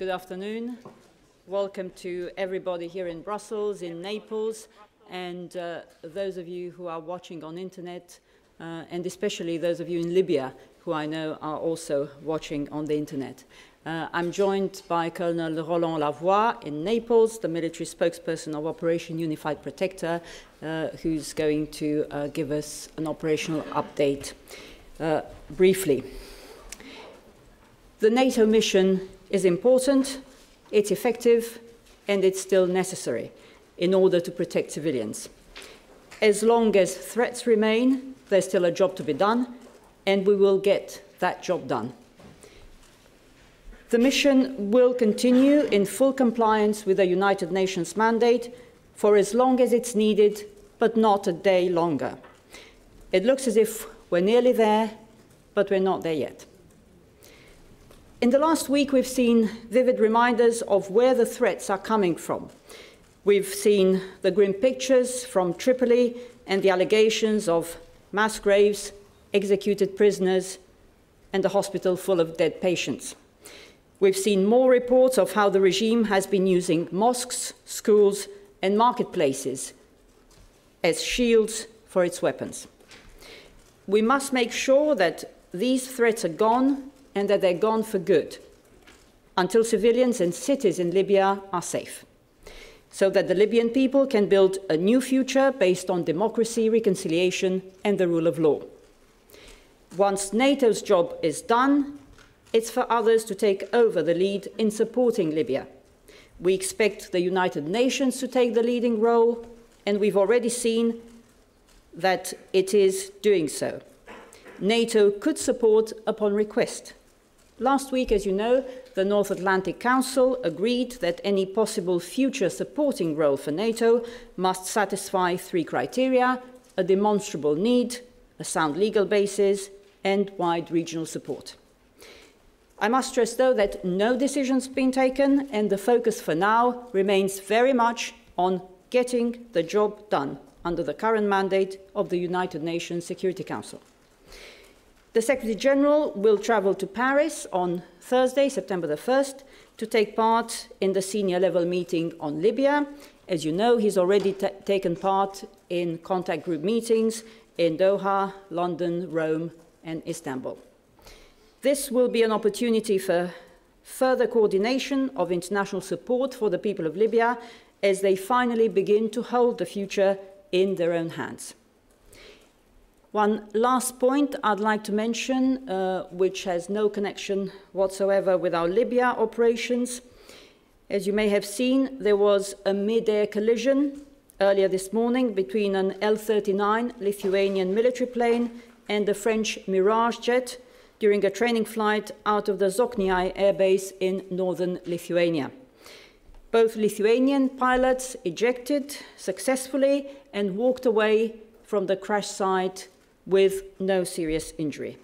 Good afternoon. Welcome to everybody here in Brussels, in Naples, and those of you who are watching on internet, and especially those of you in Libya, who I know are also watching on the internet. I'm joined by Colonel Roland Lavoie in Naples, the military spokesperson of Operation Unified Protector, who's going to give us an operational update briefly. The NATO mission is important, it's effective, and it's still necessary in order to protect civilians. As long as threats remain, there's still a job to be done, and we will get that job done. The mission will continue in full compliance with the United Nations mandate for as long as it's needed, but not a day longer. It looks as if we're nearly there, but we're not there yet. In the last week, we've seen vivid reminders of where the threats are coming from. We've seen the grim pictures from Tripoli and the allegations of mass graves, executed prisoners, and a hospital full of dead patients. We've seen more reports of how the regime has been using mosques, schools, and marketplaces as shields for its weapons. We must make sure that these threats are gone and that they're gone for good, until civilians and cities in Libya are safe, so that the Libyan people can build a new future based on democracy, reconciliation, and the rule of law. Once NATO's job is done, it's for others to take over the lead in supporting Libya. We expect the United Nations to take the leading role, and we've already seen that it is doing so. NATO could support upon request. Last week, as you know, the North Atlantic Council agreed that any possible future supporting role for NATO must satisfy three criteria: a demonstrable need, a sound legal basis, and wide regional support. I must stress, though, that no decision's been taken, and the focus for now remains very much on getting the job done under the current mandate of the United Nations Security Council. The Secretary General will travel to Paris on Thursday, September the 1st, to take part in the senior level meeting on Libya. As you know, he's already taken part in contact group meetings in Doha, London, Rome, and Istanbul. This will be an opportunity for further coordination of international support for the people of Libya as they finally begin to hold the future in their own hands. One last point I'd like to mention, which has no connection whatsoever with our Libya operations. As you may have seen, there was a mid-air collision earlier this morning between an L-39 Lithuanian military plane and a French Mirage jet during a training flight out of the Zokniai airbase in northern Lithuania. Both Lithuanian pilots ejected successfully and walked away from the crash site with no serious injury.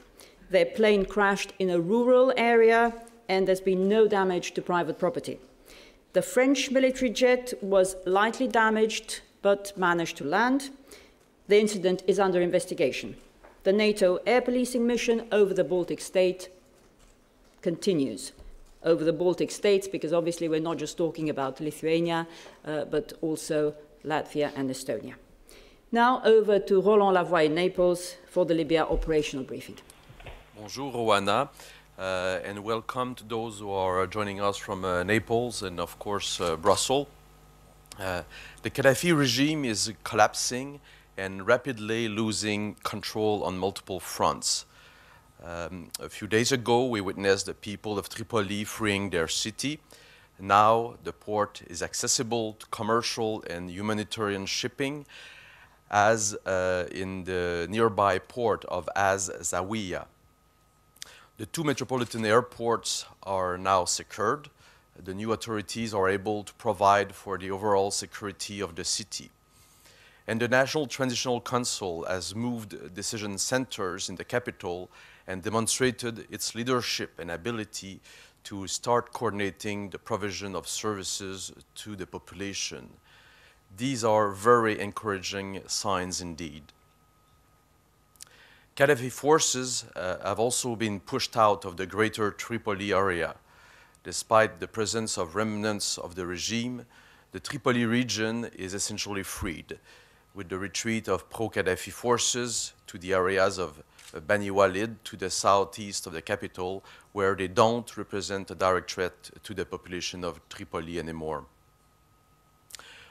Their plane crashed in a rural area and there's been no damage to private property. The French military jet was lightly damaged but managed to land. The incident is under investigation. The NATO air policing mission over the Baltic State continues. Over the Baltic states, because obviously we're not just talking about Lithuania, but also Latvia and Estonia. Now over to Roland Lavoie in Naples for the Libya operational briefing. Bonjour, Rowana, and welcome to those who are joining us from Naples and, of course, Brussels. The Gaddafi regime is collapsing and rapidly losing control on multiple fronts. A few days ago, we witnessed the people of Tripoli freeing their city. Now the port is accessible to commercial and humanitarian shipping, as in the nearby port of Az-Zawiya. The two metropolitan airports are now secured. The new authorities are able to provide for the overall security of the city. And the National Transitional Council has moved decision centers in the capital and demonstrated its leadership and ability to start coordinating the provision of services to the population. These are very encouraging signs indeed. Gaddafi forces have also been pushed out of the greater Tripoli area. despite the presence of remnants of the regime, the Tripoli region is essentially freed, with the retreat of pro-Gaddafi forces to the areas of Bani Walid to the southeast of the capital, where they don't represent a direct threat to the population of Tripoli anymore.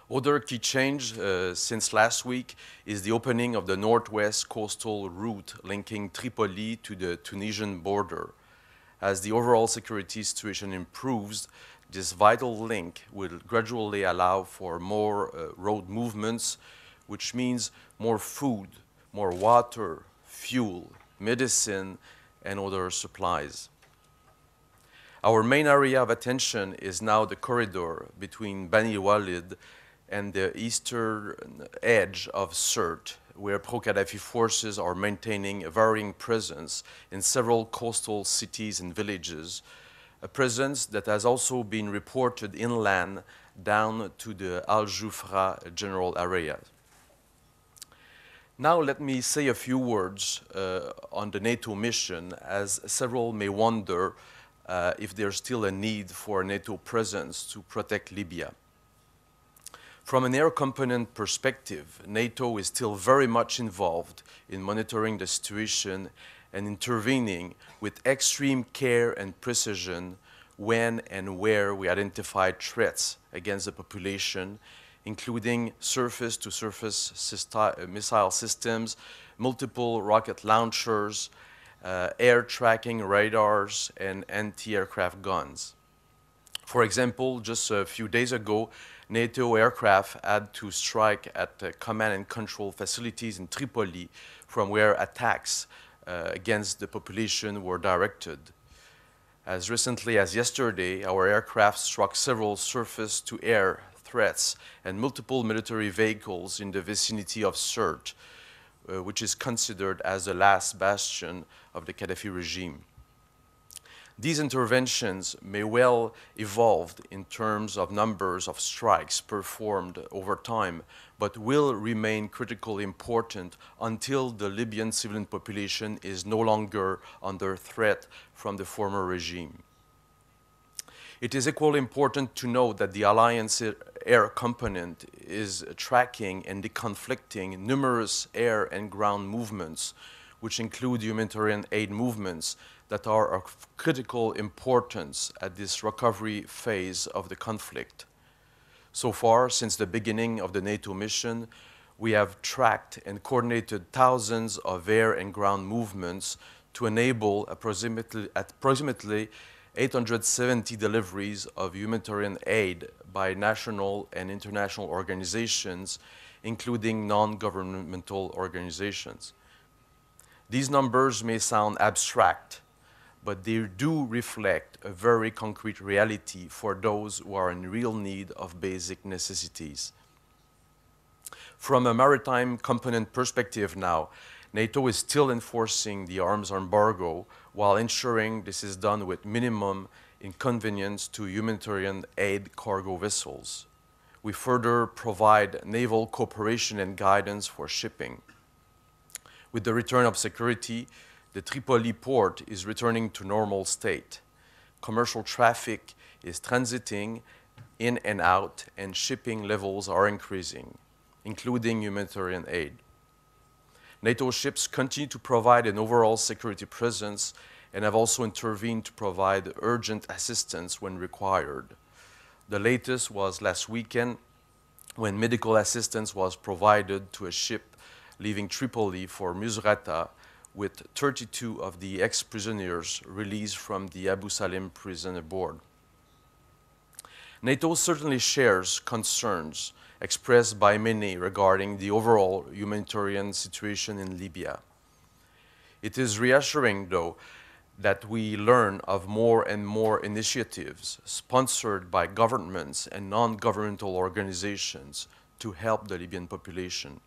Other key change since last week is the opening of the northwest coastal route linking Tripoli to the Tunisian border. As the overall security situation improves, this vital link will gradually allow for more road movements, which means more food, more water, fuel, medicine, and other supplies. Our main area of attention is now the corridor between Bani Walid and the eastern edge of Sirte, where pro-Gaddafi forces are maintaining a varying presence in several coastal cities and villages, a presence that has also been reported inland down to the Al Jufra general area. Now let me say a few words on the NATO mission, as several may wonder if there's still a need for a NATO presence to protect Libya. From an air component perspective, NATO is still very much involved in monitoring the situation and intervening with extreme care and precision when and where we identify threats against the population, including surface-to-surface missile systems, multiple rocket launchers, air tracking radars, and anti-aircraft guns. For example, just a few days ago, NATO aircraft had to strike at command and control facilities in Tripoli, from where attacks against the population were directed. As recently as yesterday, our aircraft struck several surface-to-air threats and multiple military vehicles in the vicinity of Sirte, which is considered as the last bastion of the Gaddafi regime. These interventions may well evolve in terms of numbers of strikes performed over time, but will remain critically important until the Libyan civilian population is no longer under threat from the former regime. It is equally important to note that the Alliance air component is tracking and deconflicting numerous air and ground movements, which include humanitarian aid movements that are of critical importance at this recovery phase of the conflict. So far, since the beginning of the NATO mission, we have tracked and coordinated thousands of air and ground movements to enable approximately 870 deliveries of humanitarian aid by national and international organizations, including non-governmental organizations. These numbers may sound abstract, but they do reflect a very concrete reality for those who are in real need of basic necessities. From a maritime component perspective now, NATO is still enforcing the arms embargo while ensuring this is done with minimum inconvenience to humanitarian aid cargo vessels. We further provide naval cooperation and guidance for shipping. With the return of security, the Tripoli port is returning to normal state. Commercial traffic is transiting in and out, and shipping levels are increasing, including humanitarian aid. NATO ships continue to provide an overall security presence and have also intervened to provide urgent assistance when required. The latest was last weekend when medical assistance was provided to a ship leaving Tripoli for Misrata, with 32 of the ex-prisoners released from the Abu Salim prison aboard. NATO certainly shares concerns expressed by many regarding the overall humanitarian situation in Libya. It is reassuring, though, that we learn of more and more initiatives sponsored by governments and non-governmental organizations to help the Libyan population.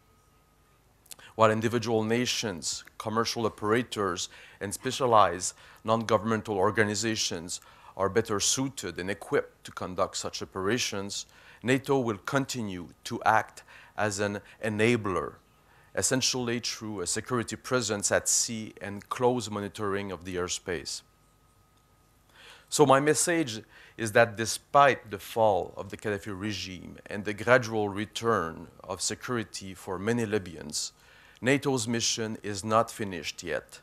While individual nations, commercial operators, and specialized non-governmental organizations are better suited and equipped to conduct such operations, NATO will continue to act as an enabler, essentially through a security presence at sea and close monitoring of the airspace. So my message is that despite the fall of the Gaddafi regime and the gradual return of security for many Libyans, NATO's mission is not finished yet.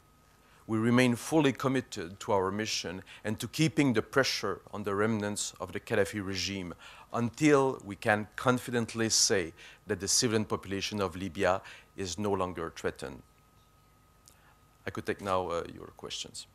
We remain fully committed to our mission and to keeping the pressure on the remnants of the Gaddafi regime until we can confidently say that the civilian population of Libya is no longer threatened. I could take now your questions.